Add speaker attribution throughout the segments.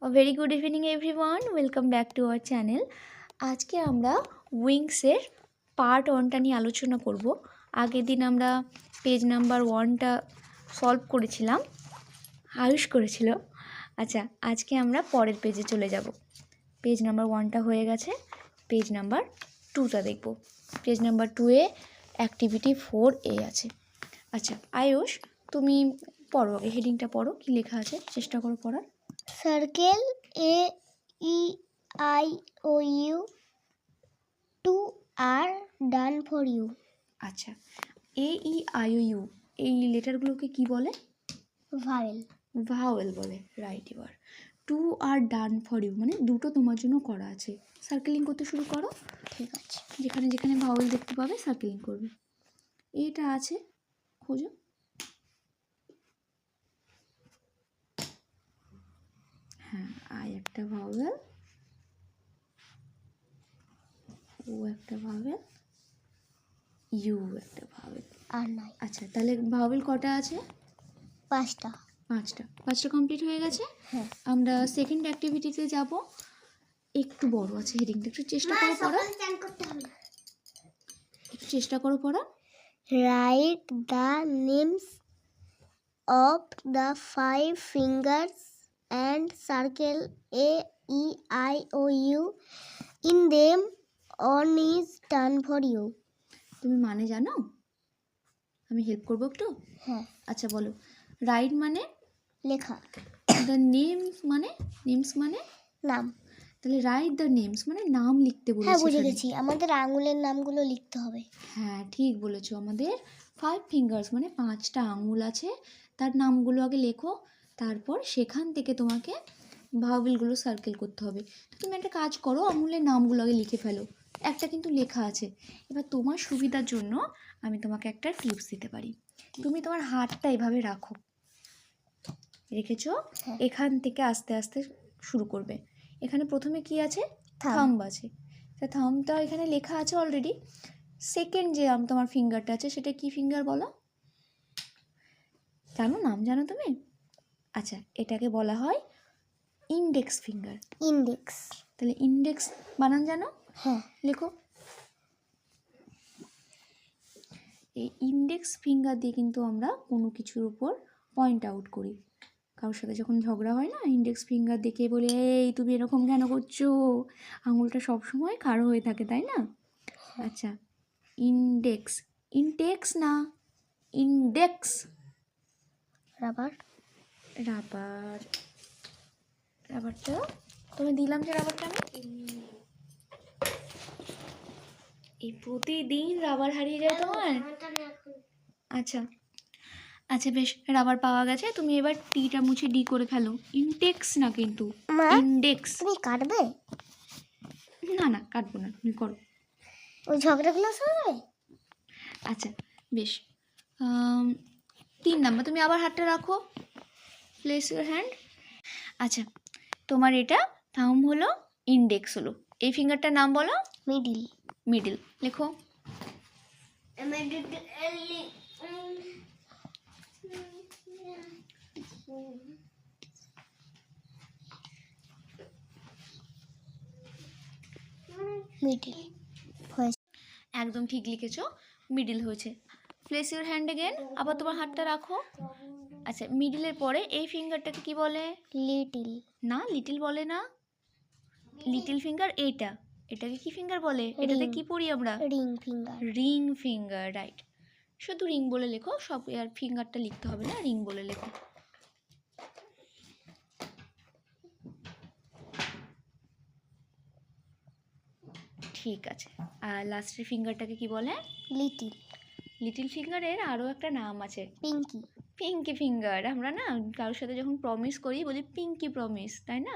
Speaker 1: Very good evening everyone, welcome back to our channel. আজকে আমরা উইংসের part 1টা নিয়ে আলোচনা করব। আগের দিন আমরা পেজ নাম্বার 1টা সলভ করেছিলাম, আয়ুষ করেছিল। আচ্ছা, আজকে আমরা পরের পেজে চলে যাব। পেজ নাম্বার 1টা হয়ে গেছে, পেজ নাম্বার 2টা দেখব। পেজ নাম্বার 2-এ অ্যাক্টিভিটি 4A আছে। আচ্ছা আয়ুষ, তুমি পড়ো, আগে হেডিংটা পড়ো, কী লেখা আছে চেষ্টা করো পড়ার।
Speaker 2: Circle AEIOU, 2 are done for you.
Speaker 1: আচ্ছা, AEIOU এই লেটারগুলোকে কি বলে?
Speaker 2: Vowel.
Speaker 1: ভাওয়েল বলে, রাইট। এবার 2 আর ডান ফর ইউ মানে দুটো তোমার জন্য করা আছে। সার্কেলিং করতে শুরু করো।
Speaker 2: ঠিক আছে,
Speaker 1: যেখানে যেখানে ভাওয়েল দেখতে পাবে সার্কেলিং করবে। এটা আছে, খোঁজো। হ্যাঁ, আই একটা ভাওয়েল, ও একটা ভাওয়েল, ইউ একটা ভাওয়েল।
Speaker 2: আর নাই।
Speaker 1: আচ্ছা, তাহলে ভাওয়েল কটা আছে?
Speaker 2: 5টা।
Speaker 1: 5টা কমপ্লিট হয়ে গেছে।
Speaker 2: হ্যাঁ,
Speaker 1: আমরা সেকেন্ড অ্যাক্টিভিটিতে যাব। একটু বড় আছে হেডিংটা, একটু চেষ্টা করো পড়া, একটু চেষ্টা করো পড়া।
Speaker 2: Write the names of the 5 fingers and circle AEIOU in them. One is done for you.
Speaker 1: তুমি মানে জানো? আমি হেল্প করবো একটু।
Speaker 2: হ্যাঁ,
Speaker 1: আচ্ছা বলো। রাইট মানে
Speaker 2: লেখা।
Speaker 1: দ্য নেমস মানে, নেমস মানে
Speaker 2: নাম।
Speaker 1: তাহলে রাইট দ্য নেমস মানে নাম লিখতে
Speaker 2: হ্যাঁ,
Speaker 1: বলেছে
Speaker 2: বুঝে
Speaker 1: এখানে।
Speaker 2: গেছি, আমাদের আঙুলের নামগুলো লিখতে হবে।
Speaker 1: হ্যাঁ ঠিক বলেছো, আমাদের 5 ফিঙ্গার্স মানে 5টা আঙুল আছে, তার নামগুলো আগে লেখো, তারপর সেখান থেকে তোমাকে ভাওয়েলগুলো সার্কেল করতে হবে। তো তুমি একটা কাজ করো, আঙুলের নামগুলো আগে লিখে ফেলো। একটা কিন্তু লেখা আছে। এবার তোমার সুবিধার জন্য আমি তোমাকে একটা টিপস দিতে পারি। তুমি তোমার হাতটা এভাবে রাখো, রেখেছো?
Speaker 2: হ্যাঁ।
Speaker 1: এখান থেকে আস্তে আস্তে শুরু করবে। এখানে প্রথমে কি আছে?
Speaker 2: থাম্ব।
Speaker 1: থাম্ব আছে। তা থাম্বটা এখানে লেখা আছে অলরেডি। সেকেন্ড যে তোমার ফিঙ্গারটা আছে সেটা কি ফিঙ্গার বলো? জানো, নাম জানো তুমি? আচ্ছা, এটাকে বলা হয় ইন্ডেক্স ফিঙ্গার।
Speaker 2: ইন্ডেক্স।
Speaker 1: তাহলে ইন্ডেক্স বানান জানো?
Speaker 2: হ্যাঁ,
Speaker 1: লেখো। এই ইন্ডেক্স ফিঙ্গার দিয়ে কিন্তু আমরা কোনো কিছুর উপর পয়েন্ট আউট করি। কারোর সাথে যখন ঝগড়া হয় না, ইন্ডেক্স ফিঙ্গার দেখে বলে এই তুমি এরকম কেন করছো, আঙুলটা সবসময় খাড়ো হয়ে থাকে, তাই না? আচ্ছা, ইন্ডেক্স, ইনটেক্স না, ইন্ডেক্স।
Speaker 2: রাবার।
Speaker 1: রাবার, রাবারটা তুমি দিলাম যে রাবারটা আমি এই প্রতিদিন রাবার হারিয়ে যায় তোমার। আচ্ছা আচ্ছা বেশ, রাবার পাওয়া গেছে। তুমি এবার টিটা মুছে ডি করে ফেলো। ইনটেক্স না কিন্তু, ইন্ডেক্স।
Speaker 2: তুমি কাটবে?
Speaker 1: না না, কাটবো না, তুমি করো।
Speaker 2: ওই ঝগড়াগুলো শুনবে?
Speaker 1: আচ্ছা বেশ, 3 নাম্বার তুমি আবার হাতটা রাখো, প্লেস ইউর হ্যান্ড। আচ্ছা, তোমার এটা থাম হলো, ইন্ডেক্স হলো। এই ফিঙ্গারটার নাম বলো?
Speaker 2: মিডিল।
Speaker 1: মিডিল। লেখো।
Speaker 2: মিডিল।
Speaker 1: একদম ঠিক লিখেছো, মিডিল হয়েছে। প্লেস ইউর হ্যান্ড এগেন, আবার তোমার হাতটা রাখো। আচ্ছা, মিডিলের পরে এই ফিঙ্গারটাকে কি বলে?
Speaker 2: লিটিল।
Speaker 1: না, লিটিল বলে না। লিটিল ফিঙ্গার এইটা, এটাকে কি ফিঙ্গার বলে? এটাতে কি পড়ি আমরা?
Speaker 2: Ring finger.
Speaker 1: Ring finger, right. শুধু রিং বলে লেখো, সব আর ফিঙ্গারটা লিখতে হবে না, রিং বলে লেখো। ঠিক আছে। আর লাস্টের ফিঙ্গারটাকে কি বলে?
Speaker 2: লিটিল।
Speaker 1: লিটিল ফিঙ্গারের আরও একটা নাম আছে,
Speaker 2: পিঙ্কি।
Speaker 1: পিঙ্কি ফিঙ্গার। আমরা না কারোর সাথে যখন প্রমিস করি বলি পিঙ্কি প্রমিস, তাই না?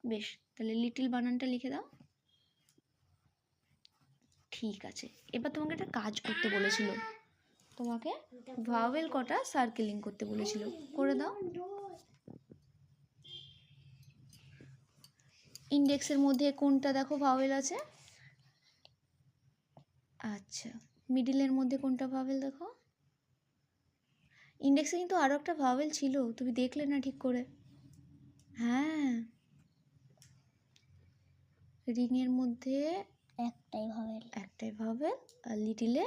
Speaker 1: বেশ, তাহলে লিটিল বানানটা লিখে দাও। ঠিক আছে, এবার তোমাকে একটা কাজ করতে বলেছিল, তোমাকে ভাওয়েল কটা সার্কেলিং করতে বলেছিল, করে দাও। ইন্ডেক্সের মধ্যে কোনটা দেখো ভাওয়েল আছে? আচ্ছা, মিডিলের মধ্যে কোনটা ভাওয়েল দেখো? ইন্ডেক্সে কিন্তু আরও একটা ভাওয়েল ছিল, তুমি দেখলে না ঠিক করে। হ্যাঁ, রিংয়ের মধ্যে
Speaker 2: একটাই ভাওয়েল
Speaker 1: আর লিটিলে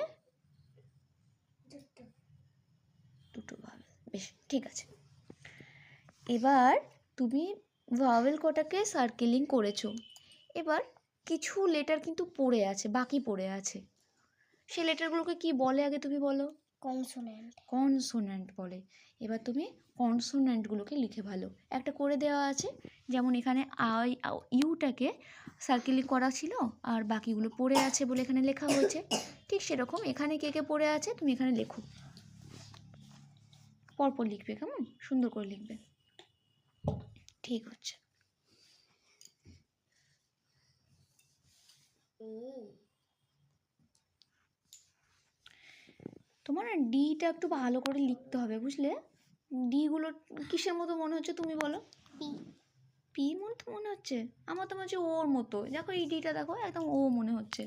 Speaker 1: দুটো ভাওয়েল। বেশ, ঠিক আছে। এবার তুমি ভাওয়েল কটাকে সার্কেলিং করেছো। এবার কিছু লেটার কিন্তু পড়ে আছে, বাকি পড়ে আছে। সেই লেটারগুলোকে কি বলে আগে তুমি বলো? কনসোন্যান্ট বলে। এবার তুমি কনসোন্যান্টগুলোকে লিখে ভালো একটা করে দেওয়া আছে। যেমন এখানে ইউটাকে সার্কেলিং করা ছিল আর বাকিগুলো পড়ে আছে বলে এখানে লেখা হয়েছে। ঠিক সেরকম এখানে কে কে পড়ে আছে তুমি এখানে লেখো, পরপর লিখবে, কেমন সুন্দর করে লিখবে। ঠিক হচ্ছে। তোমার না ডিটা একটু ভালো করে লিখতে হবে, বুঝলে? ডিগুলো কিসের মতো মনে হচ্ছে তুমি বলো? পি মতো মনে হচ্ছে? আমার তো মনে হচ্ছে ওর মতো। দেখো এই ডিটা দেখো, একদম ও মনে হচ্ছে।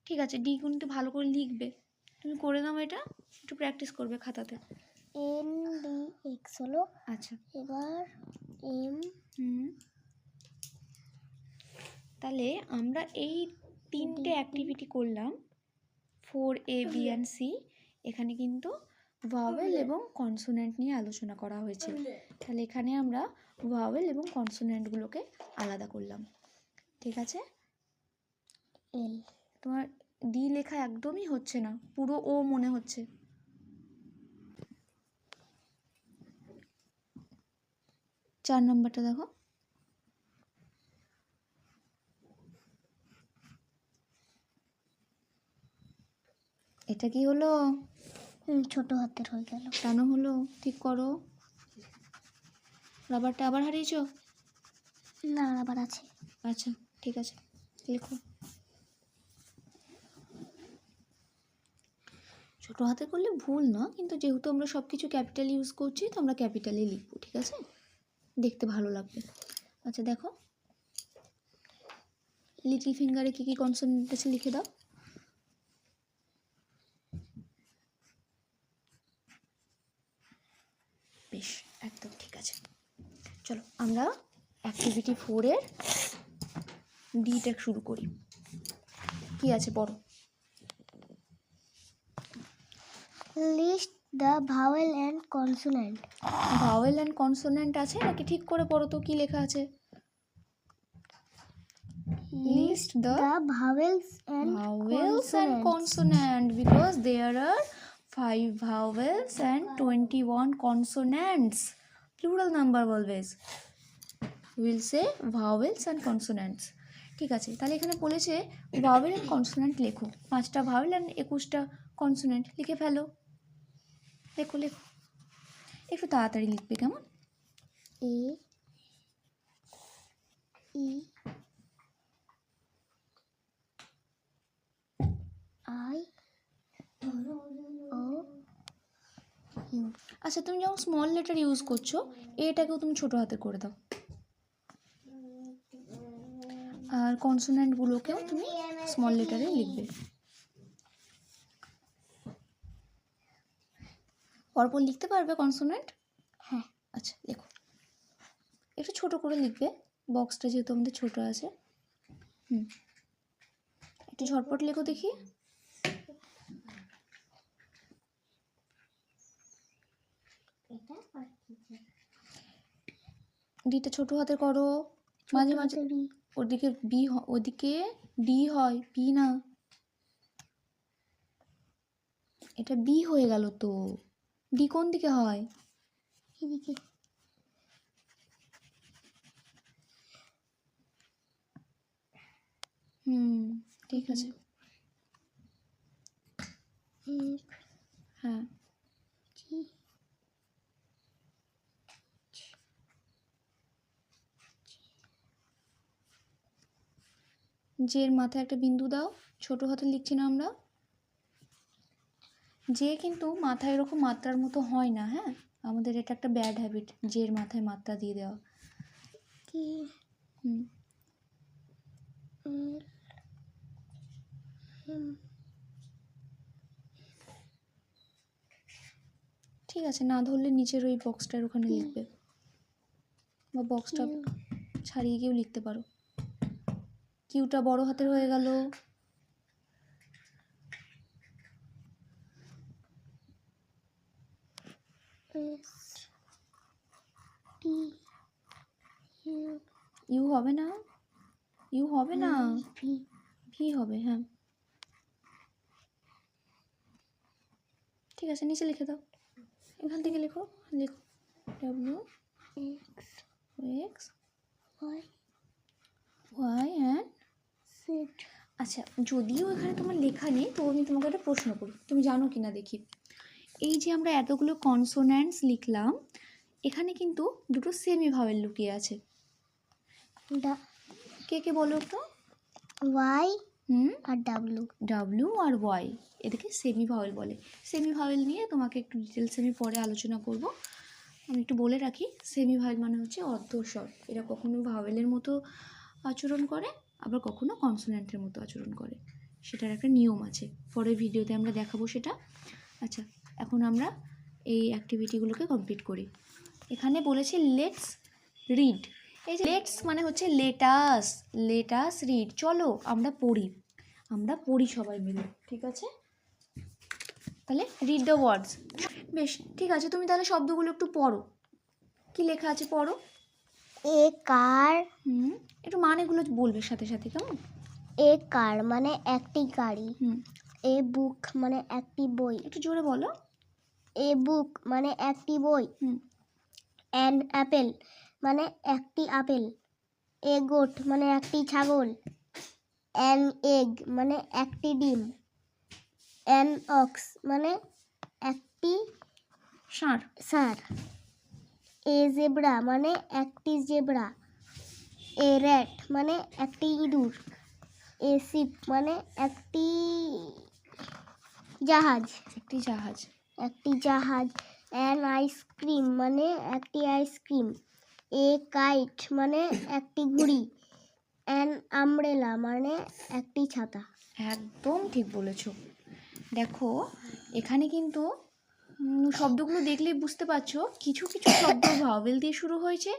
Speaker 1: ঠিক আছে, ডি কিন্তু ভালো করে লিখবে। তুমি করে দাও, এটা একটু প্র্যাকটিস করবে খাতাতে।
Speaker 2: NDX হলো।
Speaker 1: আচ্ছা,
Speaker 2: এবার M।
Speaker 1: তাহলে আমরা এই 3টে অ্যাক্টিভিটি করলাম, 4A, B and C। এখানে কিন্তু ভাওয়েল এবং কনসোন্যান্ট নিয়ে আলোচনা করা হয়েছে। তাহলে এখানে আমরা ভাওয়েল এবং কনসোন্যান্টগুলোকে আলাদা করলাম। ঠিক আছে।
Speaker 2: L।
Speaker 1: তোমার ডি লেখা একদমই হচ্ছে না, পুরো ও মনে হচ্ছে। চার নম্বরটা দেখো। এটা কি হলো?
Speaker 2: ছোট হাতের হয়ে গেল।
Speaker 1: কেন হলো? ঠিক করো। রাবারটা আবার হারিয়েছো?
Speaker 2: না, রাবার আছে।
Speaker 1: আচ্ছা, ঠিক আছে, লেখো। ছোট হাতে করলে ভুল না, কিন্তু যেহেতু আমরা সব কিছু ক্যাপিটাল ইউজ করছি তো আমরা ক্যাপিটালে লিখবো। ঠিক আছে, দেখতে ভালো লাগবে। আচ্ছা দেখো, লিটল ফিঙ্গারে কী কী কনসোনেন্ট আছে লিখে দাও। বেশ, একদম ঠিক আছে। চলো আমরা অ্যাক্টিভিটি 4-এর ডিটা শুরু করি। কি আছে পড়ো।
Speaker 2: List the vowel and consonant.
Speaker 1: Vowel and consonant আছে নাকি? ঠিক করে পড়ো তো, কি লেখা আছে? List the
Speaker 2: vowels
Speaker 1: and consonant, because there are 5 vowels and 21 consonants. Plural number always. We'll say vowels and consonants. ঠিক আছে, তাহলে এখানে বলেছে ভাওয়েল অ্যান্ড কনসোন্যান্ট লেখো। 5টা ভাওয়েল অ্যান্ড 21টা কনসোন্যান্ট লিখে ফেলো। লেখো লেখো, একটু তাড়াতাড়ি লিখবে, কেমন?
Speaker 2: A, E, I, O, U।
Speaker 1: আচ্ছা, তুমি যখন স্মল লেটার ইউজ করছো, এটাকেও তুমি ছোটো হাতে করে দাও, আর কনসোন্যান্টগুলোকেও তুমি স্মল লেটারে লিখবে। পরপর লিখতে পারবে কনসোন্যান্ট?
Speaker 2: হ্যাঁ।
Speaker 1: আচ্ছা লেখো, একটু ছোট করে লিখবে, বক্সটা যেহেতু আমাদের ছোট আছে। একটু ঝটপট লেখো দেখি। ডিটা ছোট হাতে করো, মাঝে মাঝে ওদিকে বি, ওদিকে ডি হয়, পি না। এটা বি হয়ে গেল তো, ডি কোন দিকে হয়?
Speaker 2: এদিকে।
Speaker 1: ঠিক আছে। হ্যাঁ, জের মাথায় একটা বিন্দু দাও। ছোট হাতে লিখছি না আমরা, যে কিন্তু মাথায় এরকম মাত্রার মতো হয় না। হ্যাঁ, আমাদের এটা একটা ব্যাড হ্যাবিট, জের মাথায় মাত্রা দিয়ে দেওয়া।
Speaker 2: কি?
Speaker 1: ঠিক আছে, না ধরলে নিচের ওই বক্সটার ওখানে লিখবে, বা বক্সটা ছাড়িয়ে গিয়েও লিখতে পারো। কিউটা বড় হাতের হয়ে গেল। ইউ হবে না, ইউ হবে না, ভি হবে। হ্যাঁ ঠিক আছে, নিচে লিখে দাও, এখান থেকে লিখো, লিখো W X Y and
Speaker 2: Z.
Speaker 1: আচ্ছা, যদিও এখানে তোমার লেখা নেই, তো আমি তোমাকে একটা প্রশ্ন করি, তুমি জানো কি না দেখি। এই যে আমরা এতগুলো কনসোন্যান্টস লিখলাম, এখানে কিন্তু দুটো সেমি ভাওয়েল লুকিয়ে আছে। কে কে বলো তো?
Speaker 2: ওয়াই আর ডাব্লিউ।
Speaker 1: ডাব্লিউ আর ওয়াই, এদেরকে সেমি ভাওয়েল বলে। সেমি ভাওয়েল নিয়ে তোমাকে একটু ডিটেলস আমি পরে আলোচনা করব। আমি একটু বলে রাখি, সেমি ভাওয়েল মানে হচ্ছে অর্ধস্বর। এরা কখনো ভাওয়েলের মতো আচরণ করে, আবার কখনো কনসোন্যান্টের মতো আচরণ করে, সেটার একটা নিয়ম আছে। পরের ভিডিওতে আমরা দেখাবো সেটা। আচ্ছা, এখন আমরা এই অ্যাক্টিভিটিগুলোকে কমপ্লিট করি। এখানে বলেছে লেটস রিড। এই যে লেটস মানে হচ্ছে লেটাস, লেটাস রিড, চলো আমরা পড়ি, আমরা পড়ি সবাই মিলে, ঠিক আছে? তাহলে রিড দ্য ওয়ার্ডস। বেশ, ঠিক আছে, তুমি তাহলে শব্দগুলো একটু পড়ো, কি লেখা আছে পড়ো।
Speaker 2: এ কার,
Speaker 1: একটু মানেগুলো বলবে সাথে সাথে, কেমন?
Speaker 2: এ কার মানে একটি গাড়ি। এ বুক মানে একটি বই।
Speaker 1: একটু জোরে বলো।
Speaker 2: এ বুক মানে একটি বই। অ্যান অ্যাপেল মানে একটি আপেল। এ গোট মানে একটি ছাগল। অ্যান এগ মানে একটি ডিম। অ্যান অক্স মানে একটি ষাঁড়। এ জেব্রা মানে একটি জেব্রা। এ র্যাট মানে একটি ইঁদুর। এ শিপ মানে একটি জাহাজ। একটি জাহাজ। অ্যান আইসক্রিম মানে একটি আইসক্রিম। এ কাইট মানে একটি ঘুড়ি। অ্যান আমব্রেলা মানে একটি ছাতা।
Speaker 1: একদম ঠিক বলেছো। দেখো এখানে কিন্তু শব্দগুলো দেখলেই বুঝতে পারছো, কিছু কিছু শব্দ ভাওয়েল দিয়ে শুরু হয়েছে,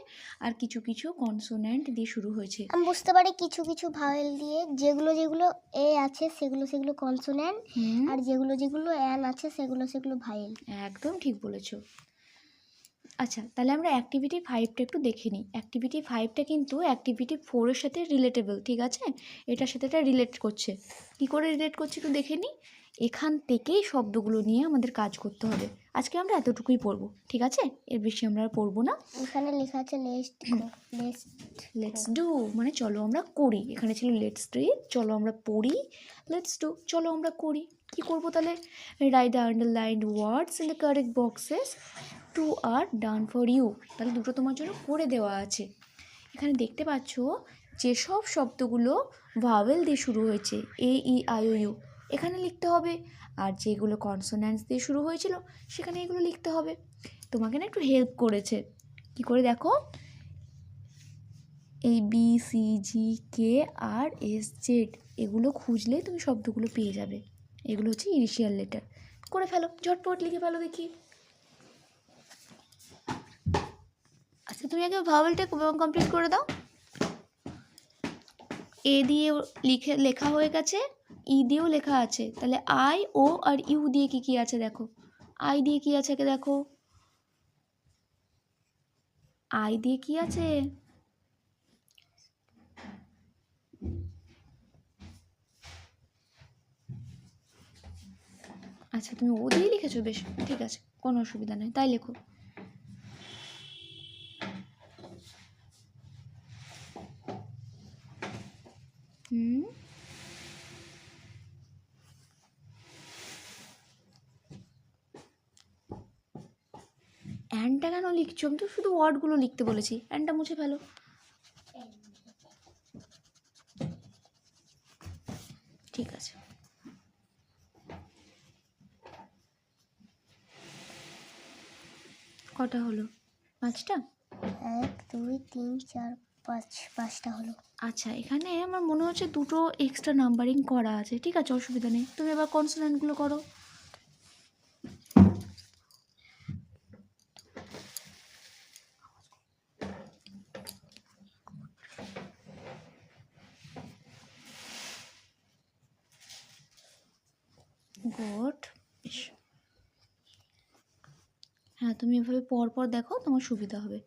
Speaker 1: আর কিছু কিছু কনসোন্যান্ট দিয়ে শুরু হয়েছে।
Speaker 2: আমি বুঝতে পারি কিছু কিছু ভাওয়েল দিয়ে, যেগুলো যেগুলো এ আছে সেগুলো সেগুলো কনসোন্যান্ট, আর যেগুলো যেগুলো অ্যান আছে সেগুলো সেগুলো ভাওয়েল।
Speaker 1: একদম ঠিক বলেছো। আচ্ছা, তাহলে আমরা অ্যাক্টিভিটি 5টা একটু দেখে নিই। অ্যাক্টিভিটি 5টা কিন্তু অ্যাক্টিভিটি 4-এর সাথে রিলেটেবল, ঠিক আছে? এটার সাথে এটা রিলেট করছে। কী করে রিলেট করছে একটু দেখে নিই। এখান থেকেই শব্দগুলো নিয়ে আমাদের কাজ করতে হবে। আজকে আমরা এতটুকুই পড়বো, ঠিক আছে? এর বেশি আমরা আর পড়বো না।
Speaker 2: এখানে লেখা আছে
Speaker 1: লেটস ডু মানে চলো আমরা করি। এখানে ছিল লেটস রিড, চলো আমরা পড়ি। লেটস ডু, চলো আমরা করি। কি করবো তাহলে? Write the underlined words in the correct boxes, 2 আর ডান ফর ইউ। তাহলে দুটো তোমার জন্য করে দেওয়া আছে। এখানে দেখতে পাচ্ছ যেসব শব্দগুলো ভাওয়েল দিয়ে শুরু হয়েছে, এ ই আই ও ইউ, এখানে লিখতে হবে। আর যেগুলো কনসোন্যান্টস দিয়ে শুরু হয়েছিল সেখানে এগুলো লিখতে হবে। তোমাকে না একটু হেল্প করেছে। কি করে দেখো, এই বি সি জি কে আর এস জেড, এগুলো খুঁজলে তুমি শব্দগুলো পেয়ে যাবে। এগুলো হচ্ছে ইনিশিয়াল লেটার। করে ফেলো, ঝটপট লিখে ফেলো দেখি। আচ্ছা, তুমি আগে ভাওয়েলটা কমপ্লিট করে দাও। এ দিয়ে লেখা হয়ে গেছে, ই দিয়েও লেখা আছে। তাহলে আই, ও আর ইউ দিয়ে কি আছে দেখো। আই দিয়ে কি আছে দেখো, আই দিয়ে কি আছে? আচ্ছা, তুমি ও দিয়ে লিখেছো, বেশ ঠিক আছে, কোনো অসুবিধা নেই, তাই লেখো। অ্যানটা কেন লিখছো? আমি তো শুধু ওয়ার্ডগুলো লিখতে বলেছি, অ্যানটা মুছে ফেলো। ঠিক আছে, কটা হলো? 5টা।
Speaker 2: 1 2 3 4 5, 5টা হলো।
Speaker 1: আচ্ছা, এখানে আমার মনে হচ্ছে দুটো এক্সট্রা নাম্বারিং করা আছে, ঠিক আছে, অসুবিধা নেই। তুমি এবার কনসোন্যান্টগুলো করো। গুড। হ্যাঁ, তুমি এভাবে পরপর দেখো, তোমার সুবিধা হবে।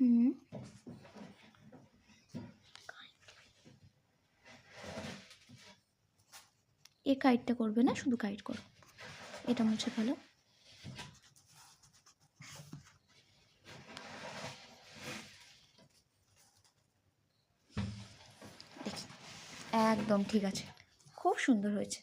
Speaker 1: হুম, এ কাইটটা করবে না, শুধু কাইট করো। এটা মুছে ফেলো। একদম ঠিক আছে, খুব সুন্দর হয়েছে।